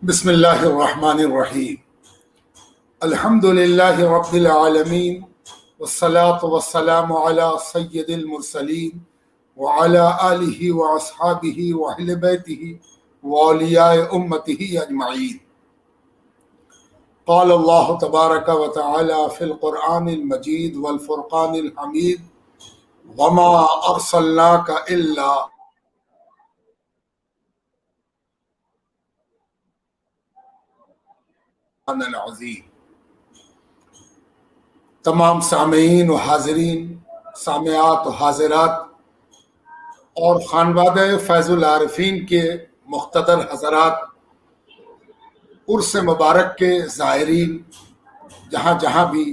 بسم اللہ الرحمن الرحیم الحمد للہ رب العالمین والصلاة والسلام علی سید المرسلین وعلی آلہ واصحابہ واہل بیتہ واولیاء امتہ اجمعین۔ قال اللہ تبارک و تعالی فی القرآن المجید والفرقان الحمید وما ارسلناک الا العظیم۔ تمام سامعین و حاضرین، سامعات و حاضرات اور خانوادہ فیض العارفین کے مقتدر حضرات، عرس مبارک کے زائرین، جہاں جہاں بھی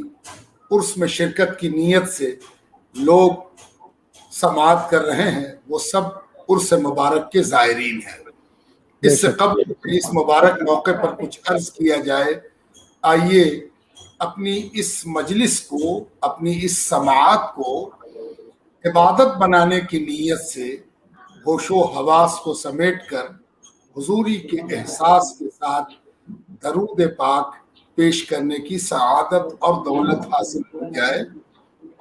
عرس میں شرکت کی نیت سے لوگ سماعت کر رہے ہیں وہ سب عرس مبارک کے زائرین ہیں۔ اس سے قبل اس مبارک موقع پر کچھ عرض کیا جائے، آئیے اپنی اس مجلس کو، اپنی اس سماعت کو عبادت بنانے کی نیت سے ہوش و حواس کو سمیٹ کر حضوری کے احساس کے ساتھ درود پاک پیش کرنے کی سعادت اور دولت حاصل ہو جائے۔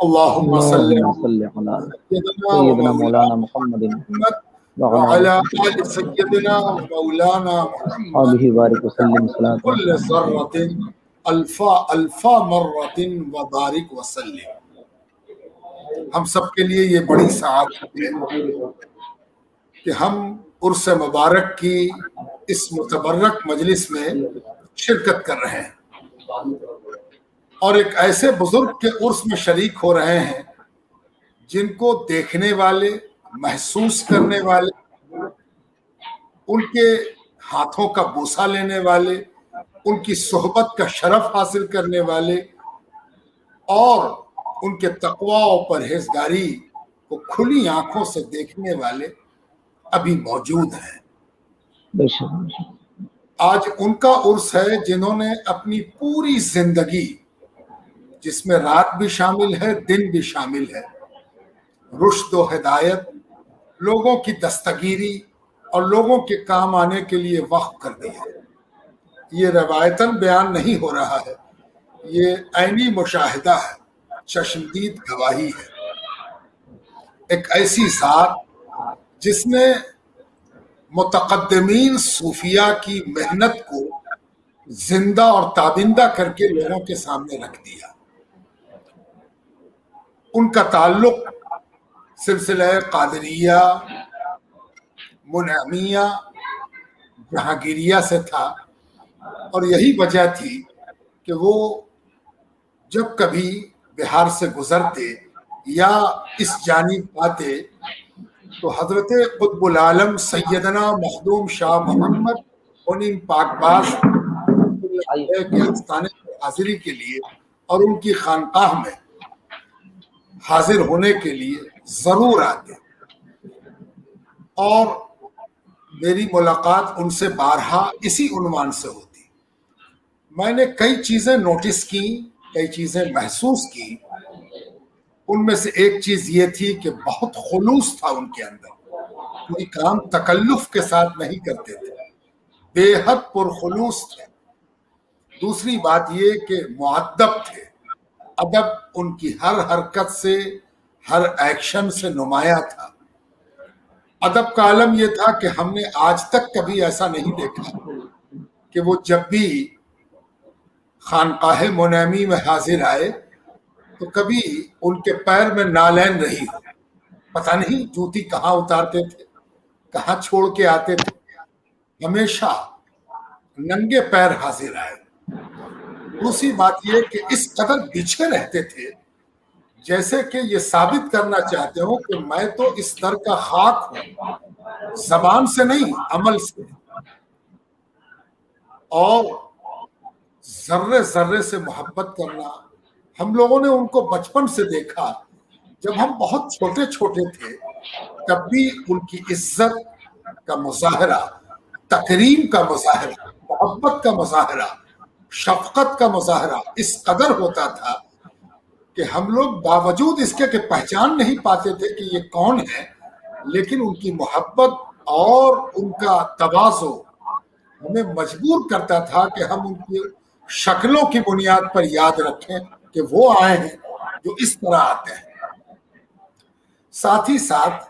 اللہم صلی علی سیدنا مولانا محمد وعلی آل سیدنا مولانا محمد کل ذرۃ الفا مرۃ وبارک وسلم۔ ہم سب کے لیے یہ بڑی سعادت ہے کہ ہم عرس مبارک کی اس متبرک مجلس میں شرکت کر رہے ہیں اور ایک ایسے بزرگ کے عرس میں شریک ہو رہے ہیں جن کو دیکھنے والے، محسوس کرنے والے، ان کے ہاتھوں کا بوسہ لینے والے، ان کی صحبت کا شرف حاصل کرنے والے اور ان کے تقویٰ و پرہیزگاری کو کھلی آنکھوں سے دیکھنے والے ابھی موجود ہیں۔ آج ان کا عرس ہے جنہوں نے اپنی پوری زندگی، جس میں رات بھی شامل ہے، دن بھی شامل ہے، رشد و ہدایت، لوگوں کی دستگیری اور لوگوں کے کام آنے کے لیے وقف کر دی ہے۔ یہ روایتاً بیان نہیں ہو رہا ہے، یہ عینی مشاہدہ ہے، چشمدید گواہی ہے۔ ایک ایسی ذات جس نے متقدمین صوفیاء کی محنت کو زندہ اور تابندہ کر کے لوگوں کے سامنے رکھ دیا۔ ان کا تعلق سلسلہ قادریہ، منعمیہ، جہانگیریہ سے تھا، اور یہی وجہ تھی کہ وہ جب کبھی بہار سے گزرتے یا اس جانب آتے تو حضرت قطب العالم سیدنا مخدوم شاہ محمد غنیم پاک باز کے آستانے کی حاضری کے لیے اور ان کی خانقاہ میں حاضر ہونے کے لیے ضرور آتے، اور میری ملاقات ان سے بارہا اسی عنوان سے ہوتی۔ میں نے کئی چیزیں نوٹس کی، کئی چیزیں محسوس کی۔ ان میں سے ایک چیز یہ تھی کہ بہت خلوص تھا ان کے اندر، کوئی کام تکلف کے ساتھ نہیں کرتے تھے، بے حد پرخلوص تھے۔ دوسری بات یہ کہ مؤدب تھے، ادب ان کی ہر حرکت سے، ہر ایکشن سے نمایاں تھا۔ ادب کا عالم یہ تھا کہ ہم نے آج تک کبھی ایسا نہیں دیکھا کہ وہ جب بھی خانقاہ منعمی میں حاضر آئے تو کبھی ان کے پیر میں نالین رہی ہو، پتہ نہیں جوتی کہاں اتارتے تھے، کہاں چھوڑ کے آتے تھے، ہمیشہ ننگے پیر حاضر آئے۔ دوسری بات یہ کہ اس قدر بچھے رہتے تھے جیسے کہ یہ ثابت کرنا چاہتے ہوں کہ میں تو اس در کا خاک ہوں، زبان سے نہیں، عمل سے۔ اور ذرے ذرے سے محبت کرنا، ہم لوگوں نے ان کو بچپن سے دیکھا، جب ہم بہت چھوٹے چھوٹے تھے تب بھی ان کی عزت کا مظاہرہ، تکریم کا مظاہرہ، محبت کا مظاہرہ، شفقت کا مظاہرہ اس قدر ہوتا تھا کہ ہم لوگ باوجود اس کے کہ پہچان نہیں پاتے تھے کہ یہ کون ہے، لیکن ان کی محبت اور ان کا تواضع ہمیں مجبور کرتا تھا کہ ہم ان کی شکلوں کی بنیاد پر یاد رکھیں کہ وہ آئے ہیں جو اس طرح آتے ہیں۔ ساتھ ہی ساتھ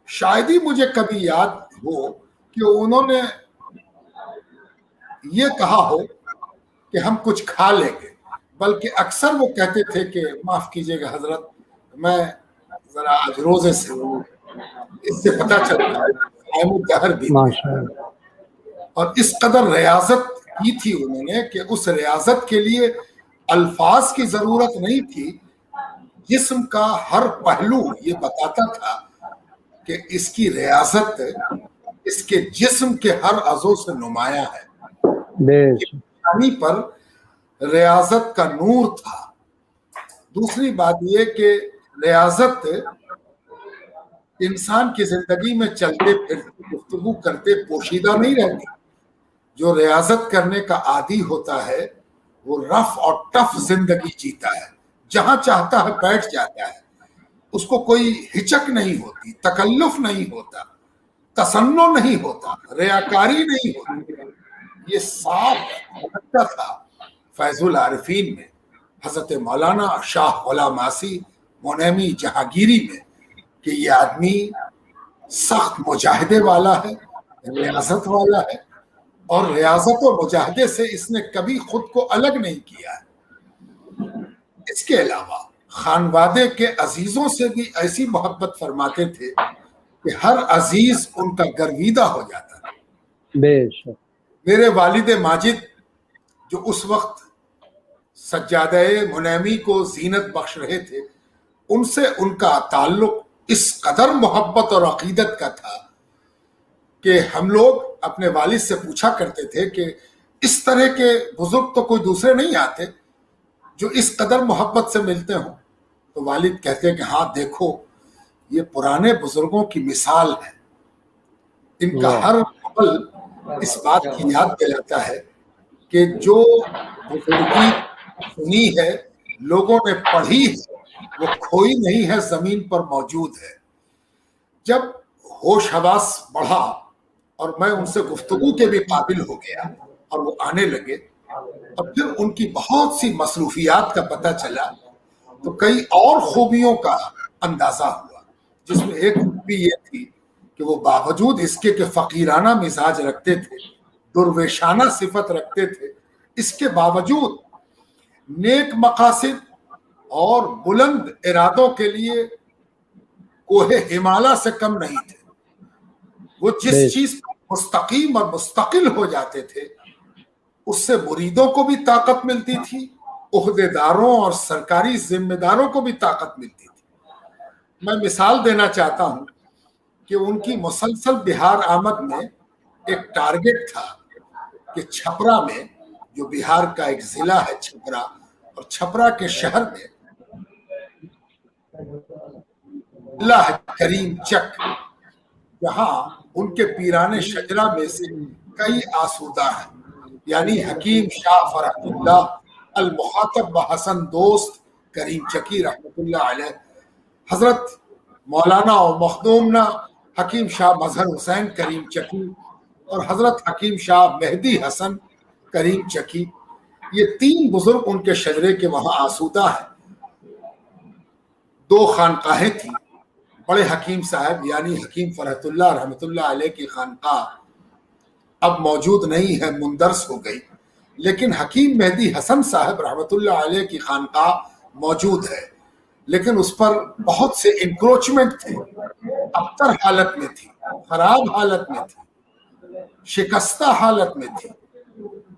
شاید ہی مجھے کبھی یاد ہو کہ انہوں نے یہ کہا ہو کہ ہم کچھ کھا لیں گے، بلکہ اکثر وہ کہتے تھے کہ معاف کیجیے گا حضرت، میں ذرا آج روزے سے ہوں۔ اس سے پتہ چلتا ہے قائم الدہر بھی تھے اور اس قدر ریاضت کی تھی انہوں نے کہ اس ریاضت کے لیے الفاظ کی ضرورت نہیں تھی، جسم کا ہر پہلو یہ بتاتا تھا کہ اس کی ریاضت اس کے جسم کے ہر عضو سے نمایاں ہے۔ پر ریاضت کا نور تھا۔ دوسری بات یہ کہ ریاضت انسان کی زندگی میں چلتے پھرتے گفتگو کرتے پوشیدہ نہیں رہتی۔ جو ریاضت کرنے کا عادی ہوتا ہے وہ رف اور ٹف زندگی جیتا ہے، جہاں چاہتا ہے بیٹھ جاتا ہے، اس کو کوئی ہچک نہیں ہوتی، تکلف نہیں ہوتا، تصنع نہیں ہوتا، ریاکاری نہیں ہوتی۔ یہ صاف لگتا تھا فیض العارفین میں، حضرت مولانا شاہ غلام آسی منیمی جہانگیری میں، کہ یہ آدمی سخت مجاہدے والا ہے، ریاضت والا ہے، اور ریاضت و مجاہدے سے اس نے کبھی خود کو الگ نہیں کیا ہے۔ اس کے علاوہ خانوادے کے عزیزوں سے بھی ایسی محبت فرماتے تھے کہ ہر عزیز ان کا گرویدہ ہو جاتا تھا۔ میرے والد ماجد جو اس وقت سجادہ منیمی کو زینت بخش رہے تھے، ان سے ان کا تعلق اس قدر محبت اور عقیدت کا تھا کہ ہم لوگ اپنے والد سے پوچھا کرتے تھے کہ اس طرح کے بزرگ تو کوئی دوسرے نہیں آتے جو اس قدر محبت سے ملتے ہوں۔ تو والد کہتے کہ ہاں دیکھو، یہ پرانے بزرگوں کی مثال ہے، ان کا ہر عمل اس بات کی یاد دلاتا ہے کہ جو بزرگی سنی ہے، لوگوں نے پڑھی ہے، وہ کھوئی نہیں ہے، زمین پر موجود ہے۔ جب ہوش حواس بڑھا اور میں ان سے گفتگو کے بھی قابل ہو گیا اور وہ آنے لگے، اور پھر ان کی بہت سی مصروفیات کا پتہ چلا، تو کئی اور خوبیوں کا اندازہ ہوا، جس میں ایک خوبی یہ تھی کہ وہ باوجود اس کے کہ فقیرانہ مزاج رکھتے تھے، درویشانہ صفت رکھتے تھے، اس کے باوجود نیک مقاصد اور بلند ارادوں کے لیے کوہ ہمالیہ سے کم نہیں تھے۔ وہ جس چیز پر مستقیم اور مستقل ہو جاتے تھے، اس سے مریدوں کو بھی طاقت ملتی تھی، عہدیداروں اور سرکاری ذمہ داروں کو بھی طاقت ملتی تھی۔ میں مثال دینا چاہتا ہوں کہ ان کی مسلسل بہار آمد میں ایک ٹارگٹ تھا کہ چھپرا میں، جو بہار کا ایک ضلع ہے چھپرا، اور چھپرا کے شہر میں اللہ کریم چک، جہاں ان کے پیران شجرہ میں سے کئی آسودہ ہیں، یعنی حکیم شاہ فرحت اللہ المخاطب و حسن دوست کریم چکی رحمت اللہ علیہ، حضرت مولانا و مخدومنا حکیم شاہ مظہر حسین کریم چکی، اور حضرت حکیم شاہ مہدی حسن کریم چکی، یہ تین بزرگ ان کے شجرے کے وہاں آسودہ ہیں۔ دو خانقاہیں تھیں، بڑے حکیم صاحب یعنی حکیم فرحت اللہ رحمت اللہ علیہ کی خانقاہ اب موجود نہیں ہے، مندرس ہو گئی، لیکن حکیم مہدی حسن صاحب رحمت اللہ علیہ کی خانقاہ موجود ہے، لیکن اس پر بہت سے انکروچمنٹ تھے، ابتر حالت میں تھی، خراب حالت میں تھی، شکستہ حالت میں تھی۔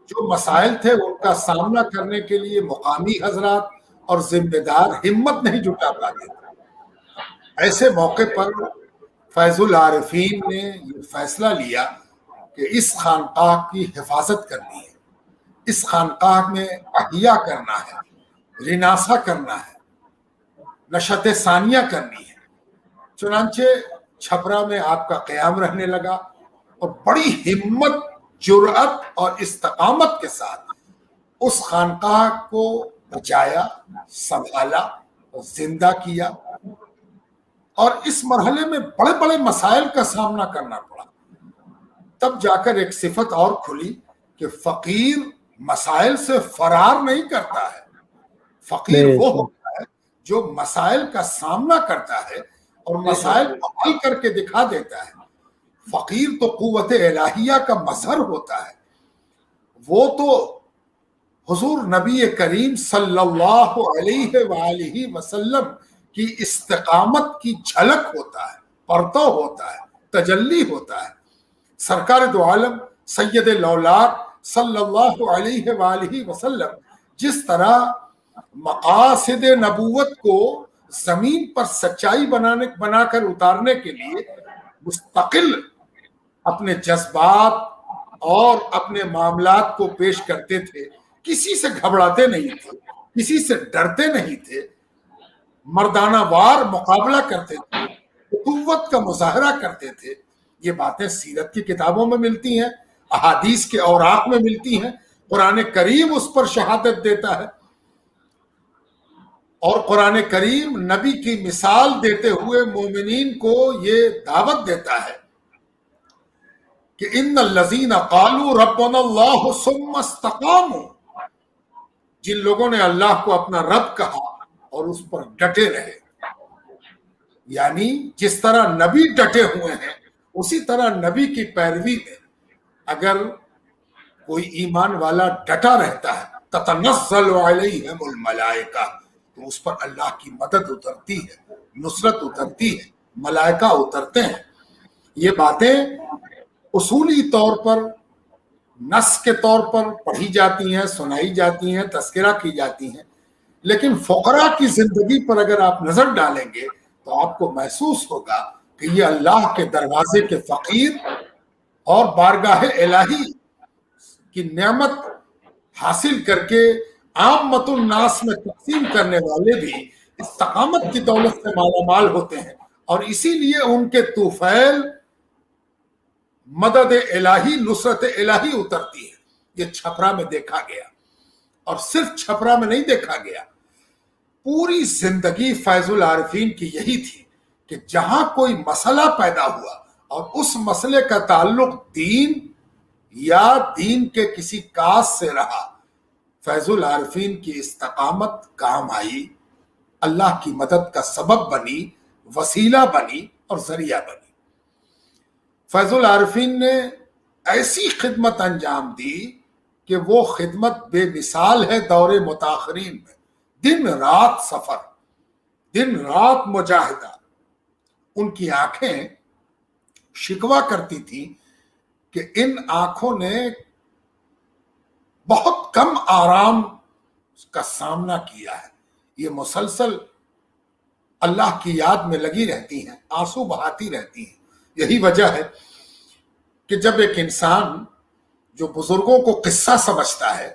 جو مسائل تھے ان کا سامنا کرنے کے لیے مقامی حضرات اور ذمہ دار ہمت نہیں جٹا پاتے تھے۔ ایسے موقع پر فیض العارفین نے یہ فیصلہ لیا کہ اس خانقاہ کی حفاظت کرنی ہے، اس خانقاہ میں احیا کرنا ہے، رناسا کرنا ہے، نشت ثانیہ کرنی ہے۔ چنانچہ چھپرا میں آپ کا قیام رہنے لگا، اور بڑی ہمت، جرأت اور استقامت کے ساتھ اس خانقاہ کو بچایا، سنبھالا اور زندہ کیا، اور اس مرحلے میں بڑے بڑے مسائل کا سامنا کرنا پڑا۔ تب جا کر ایک صفت اور کھلی کہ فقیر مسائل سے فرار نہیں کرتا ہے، فقیر وہ ہوتا ہے جو مسائل کا سامنا کرتا ہے اور مسائل کو حل کر کے دکھا دیتا ہے۔ فقیر تو قوت الہیہ کا مظہر ہوتا ہے، وہ تو حضور نبی کریم صلی اللہ علیہ وآلہ وسلم کی استقامت کی جھلک ہوتا ہے، پرتو ہوتا ہے، تجلی ہوتا ہے۔ سرکار دو عالم سید الاولاد صلی اللہ علیہ وآلہ وسلم جس طرح مقاصد نبوت کو زمین پر سچائی بنا کر اتارنے کے لیے مستقل اپنے جذبات اور اپنے معاملات کو پیش کرتے تھے، کسی سے گھبراتے نہیں تھے، کسی سے ڈرتے نہیں تھے، مردانہ وار مقابلہ کرتے تھے، قوت کا مظاہرہ کرتے تھے۔ یہ باتیں سیرت کی کتابوں میں ملتی ہیں، احادیث کے اوراق میں ملتی ہیں، قرآن کریم اس پر شہادت دیتا ہے، اور قرآن کریم نبی کی مثال دیتے ہوئے مومنین کو یہ دعوت دیتا ہے کہ ان الذین قالوا ربنا اللہ ثم استقاموا، جن لوگوں نے اللہ کو اپنا رب کہا اور اس پر ڈٹے رہے، یعنی جس طرح نبی ڈٹے ہوئے ہیں اسی طرح نبی کی پیروی میں اگر کوئی ایمان والا ڈٹا رہتا ہے تتنزل علیہم الملائکہ، تو اس پر اللہ کی مدد اترتی ہے، نصرت اترتی ہے، ملائکہ اترتے ہیں۔ یہ باتیں اصولی طور پر نص کے طور پر پڑھی جاتی ہیں، سنائی جاتی ہیں، تذکرہ کی جاتی ہیں، لیکن فقراء کی زندگی پر اگر آپ نظر ڈالیں گے تو آپ کو محسوس ہوگا کہ یہ اللہ کے دروازے کے فقیر اور بارگاہ الہی کی نعمت حاصل کر کے عامت الناس میں تقسیم کرنے والے بھی استقامت کی دولت سے مالا مال ہوتے ہیں، اور اسی لیے ان کے طوفیل مدد الہی، نصرت الہی اترتی ہے۔ یہ چھپرا میں دیکھا گیا، اور صرف چھپرا میں نہیں دیکھا گیا، پوری زندگی فیض العارفین کی یہی تھی کہ جہاں کوئی مسئلہ پیدا ہوا اور اس مسئلے کا تعلق دین یا دین کے کسی کاز سے رہا، فیض العارفین کی استقامت کام آئی، اللہ کی مدد کا سبب بنی، وسیلہ بنی اور ذریعہ بنی۔ فیض العارفین نے ایسی خدمت انجام دی کہ وہ خدمت بے مثال ہے دور متاخرین میں۔ دن رات سفر، دن رات مجاہدہ۔ ان کی آنکھیں شکوہ کرتی تھیں کہ ان آنکھوں نے بہت کم آرام کا سامنا کیا ہے، یہ مسلسل اللہ کی یاد میں لگی رہتی ہیں، آنسو بہاتی رہتی ہیں۔ یہی وجہ ہے کہ جب ایک انسان جو بزرگوں کو قصہ سمجھتا ہے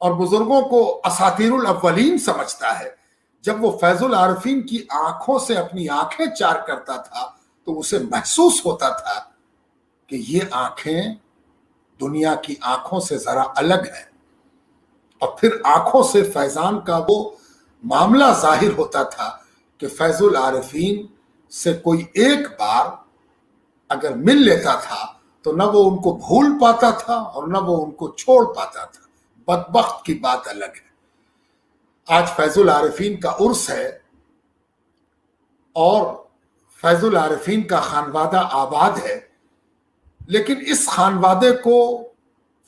اور بزرگوں کو اساطیر الاولین سمجھتا ہے، جب وہ فیض العارفین کی آنکھوں سے اپنی آنکھیں چار کرتا تھا تو اسے محسوس ہوتا تھا کہ یہ آنکھیں دنیا کی آنکھوں سے ذرا الگ ہیں، اور پھر آنکھوں سے فیضان کا وہ معاملہ ظاہر ہوتا تھا کہ فیض العارفین سے کوئی ایک بار اگر مل لیتا تھا تو نہ وہ ان کو بھول پاتا تھا اور نہ وہ ان کو چھوڑ پاتا تھا۔ بدبخت کی بات الگ ہے۔ آج فیض العارفین کا عرس ہے اور فیض العارفین کا خانوادہ آباد ہے، لیکن اس خانوادے کو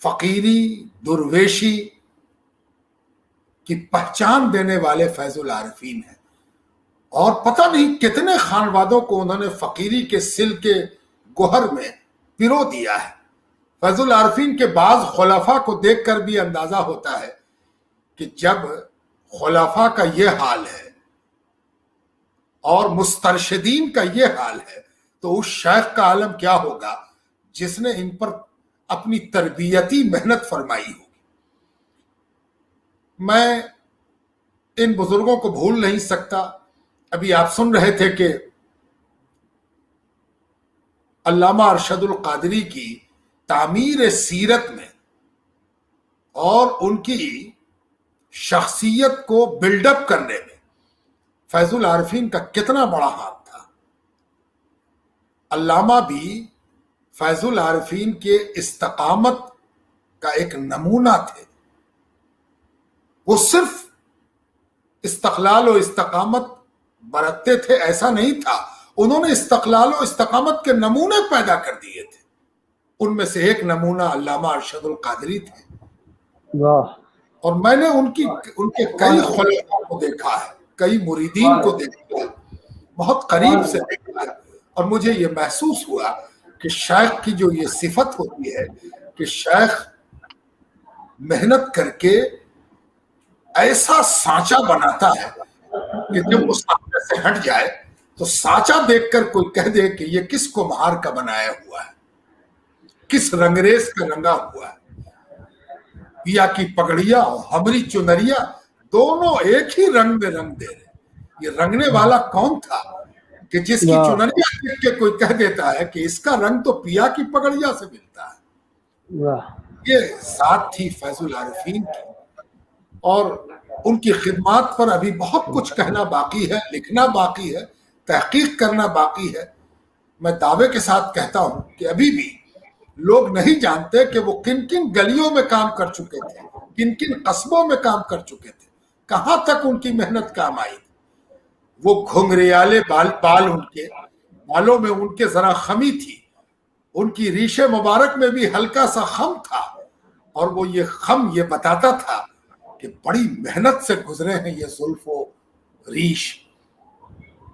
فقیری، درویشی کی پہچان دینے والے فیض العارفین ہیں، اور پتہ نہیں کتنے خانوادوں کو انہوں نے فقیری کے سل کے گوہر میں پرو دیا ہے۔ فیض العارفین کے بعض خلفاء کو دیکھ کر بھی اندازہ ہوتا ہے کہ جب خلفاء کا یہ حال ہے اور مسترشدین کا یہ حال ہے تو اس شیخ کا عالم کیا ہوگا جس نے ان پر اپنی تربیتی محنت فرمائی ہوگی۔ میں ان بزرگوں کو بھول نہیں سکتا۔ ابھی آپ سن رہے تھے کہ علامہ ارشد القادری کی تعمیر سیرت میں اور ان کی شخصیت کو بلڈ اپ کرنے میں فیض العارفین کا کتنا بڑا ہاتھ تھا۔ علامہ بھی فیض العارفین کے استقامت کا ایک نمونہ تھے. وہ صرف استقلال و استقامت برتتے تھے ایسا نہیں تھا، انہوں نے استقلال و استقامت کے نمونے پیدا کر دیے تھے. ان میں سے ایک نمونہ علامہ ارشد القادری تھے. اور میں نے ان کے کئی خلفاء کو دیکھا ہے، کئی مریدین کو دیکھا ہے، بہت قریب سے دیکھا ہے، اور مجھے یہ محسوس ہوا کہ شیخ کی جو یہ صفت ہوتی ہے کہ شیخ محنت کر کے ایسا سانچہ بناتا ہے کہ جب وہ سامنے سے ہٹ جائے تو سانچہ دیکھ کر کوئی کہہ دے کہ یہ کس کو مہار کا بنایا ہوا ہے، کس رنگریز کا رنگا ہوا ہے. پیا کی پگڑیا اور ہمری چنریا دونوں ایک ہی رنگ میں رنگ دے رہے. یہ رنگنے والا کون تھا کہ جس کی چنریا دیکھ کے کوئی کہہ دیتا ہے کہ اس کا رنگ تو پیا کی پگڑیا سے ملتا ہے. یہ ذات تھی فیض العارفین کی، اور ان کی خدمات پر ابھی بہت کچھ کہنا باقی ہے، لکھنا باقی ہے، تحقیق کرنا باقی ہے. میں دعوے کے ساتھ کہتا ہوں کہ ابھی بھی لوگ نہیں جانتے کہ وہ کن کن گلیوں میں کام کر چکے تھے، کن کن قصبوں میں کام کر چکے تھے، کہاں تک ان کی محنت کام آئی. وہ گھنگریالے بال ان کے بالوں میں ان کے ذرا خمی تھی، ان کی ریش مبارک میں بھی ہلکا سا خم تھا، اور وہ یہ خم یہ بتاتا تھا کہ بڑی محنت سے گزرے ہیں یہ زلف و ریش،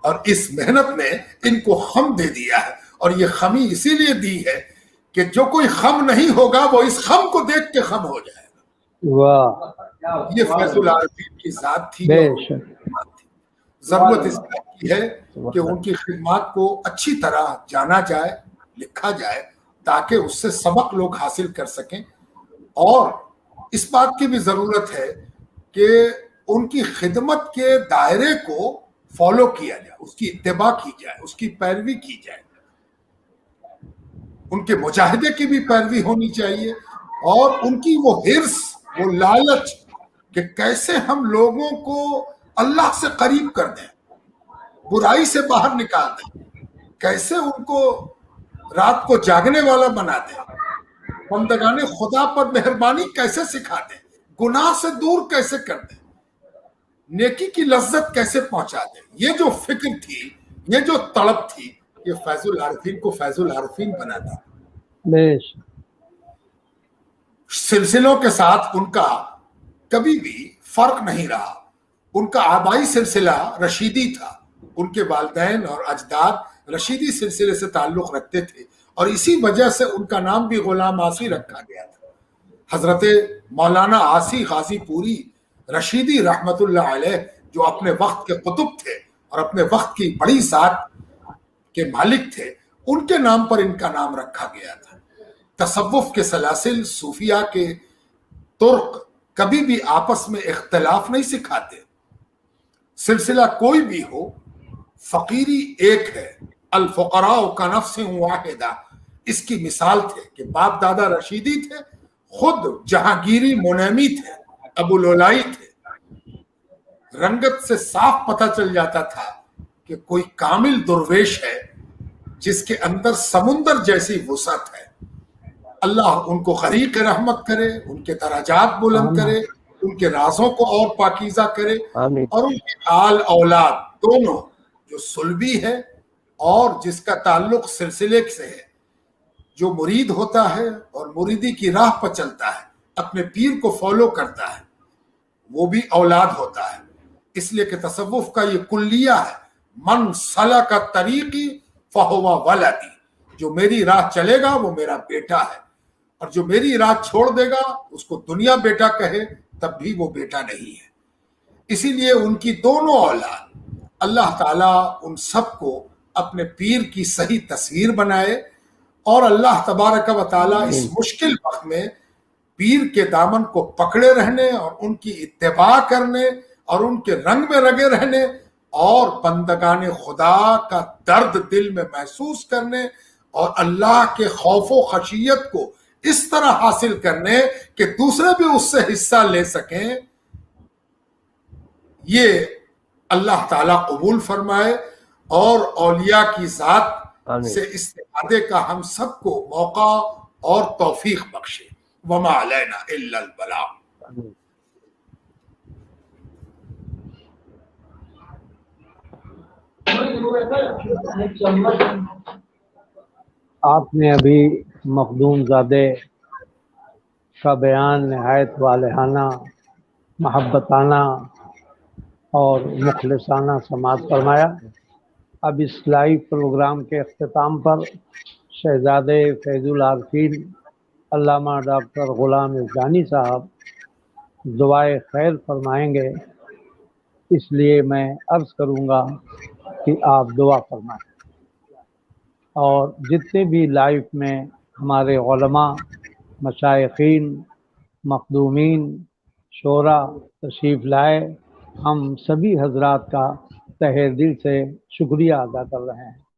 اور اس محنت نے ان کو خم دے دیا ہے. اور یہ خمی اسی لیے دی ہے کہ جو کوئی خم نہیں ہوگا وہ اس خم کو دیکھ کے خم ہو جائے گا. یہ فیض العارفین کی ذات تھی. ضرورت اس بات کی ہے کہ ان کی خدمات کو اچھی طرح جانا جائے، لکھا جائے، تاکہ اس سے سبق لوگ حاصل کر سکیں. اور اس بات کی بھی ضرورت ہے کہ ان کی خدمت کے دائرے کو فالو کیا جائے، اس کی اتباع کی جائے، اس کی پیروی کی جائے. ان کے مجاہدے کی بھی پیروی ہونی چاہیے، اور ان کی وہ حرص، وہ لالچ کہ کیسے ہم لوگوں کو اللہ سے قریب کر دیں، برائی سے باہر نکال دیں، کیسے ان کو رات کو جاگنے والا بنا دیں، بندگان خدا پر مہربانی کیسے سکھا دیں، گناہ سے دور کیسے کر دیں، نیکی کی لذت کیسے پہنچا دیں. یہ جو فکر تھی، یہ جو طلب تھی، یہ فیض العارفین کو فیض العارفین بنا دی. سلسلوں کے ساتھ ان کا کبھی بھی فرق نہیں رہا. ان کا آبائی سلسلہ رشیدی تھا، ان کے والدین اور اجداد رشیدی سلسلے سے تعلق رکھتے تھے، اور اسی وجہ سے ان کا نام بھی غلام آسی رکھا گیا تھا. حضرت مولانا آسی غازی پوری رشیدی رحمت اللہ علیہ، جو اپنے وقت کے قطب تھے اور اپنے وقت کی بڑی ذات کے مالک تھے، ان کے نام پر ان کا نام رکھا گیا تھا. تصوف کے سلاسل، صوفیہ کے طرق کبھی بھی آپس میں اختلاف نہیں سکھاتے. سلسلہ کوئی بھی ہو، فقیری ایک ہے. الفقراء کنفس واحدہ، اس کی مثال تھے کہ باپ دادا رشیدی تھے، خود جہانگیری منیمی تھے، ابو لولائی تھے. رنگت سے صاف پتہ چل جاتا تھا کہ کوئی کامل درویش ہے جس کے اندر سمندر جیسی وسعت ہے. اللہ ان کو غریق رحمت کرے، ان کے درجات بلند کرے، ان کے رازوں کو اور پاکیزہ کرے، اور ان کے آل اولاد دونوں، جو صلبی ہے اور جس کا تعلق سلسلے سے ہے، جو مرید ہوتا ہے اور مریدی کی راہ پر چلتا ہے، اپنے پیر کو فالو کرتا ہے، وہ بھی اولاد ہوتا ہے. اس لیے کہ تصوف کا یہ کلیہ ہے، من سلک طریقی فہو ولدی، جو میری راہ چلے گا وہ میرا بیٹا ہے، اور جو میری راہ چھوڑ دے گا اس کو دنیا بیٹا کہے تب بھی وہ بیٹا نہیں ہے. اسی لیے ان کی دونوں اولاد، اللہ تعالیٰ ان سب کو اپنے پیر کی صحیح تصویر بنائے، اور اللہ تبارک و تعالیٰ اس مشکل وقت میں پیر کے دامن کو پکڑے رہنے اور ان کی اتباع کرنے اور ان کے رنگ میں رگے رہنے، اور بندگان خدا کا درد دل میں محسوس کرنے، اور اللہ کے خوف و خشیت کو اس طرح حاصل کرنے کہ دوسرے بھی اس سے حصہ لے سکیں. یہ اللہ تعالیٰ قبول فرمائے، اور اولیاء کی ذات آمین سے استفادے کا ہم سب کو موقع اور توفیق بخشے. وما علینا الا البلاغ. آمین. آپ نے ابھی مخدوم زادے کا بیان نہایت والہانہ، محبتانہ اور مخلصانہ سماعت فرمایا. اب اس لائیو پروگرام کے اختتام پر شہزادے فیض العارفین علامہ ڈاکٹر غلام عثمانی صاحب دعائے خیر فرمائیں گے، اس لیے میں عرض کروں گا کہ آپ دعا فرمائیں. اور جتنے بھی لائف میں ہمارے علماء، مشائخین، مخدومین، شعراء تشریف لائے، ہم سبھی حضرات کا تہہ دل سے شکریہ ادا کر رہے ہیں.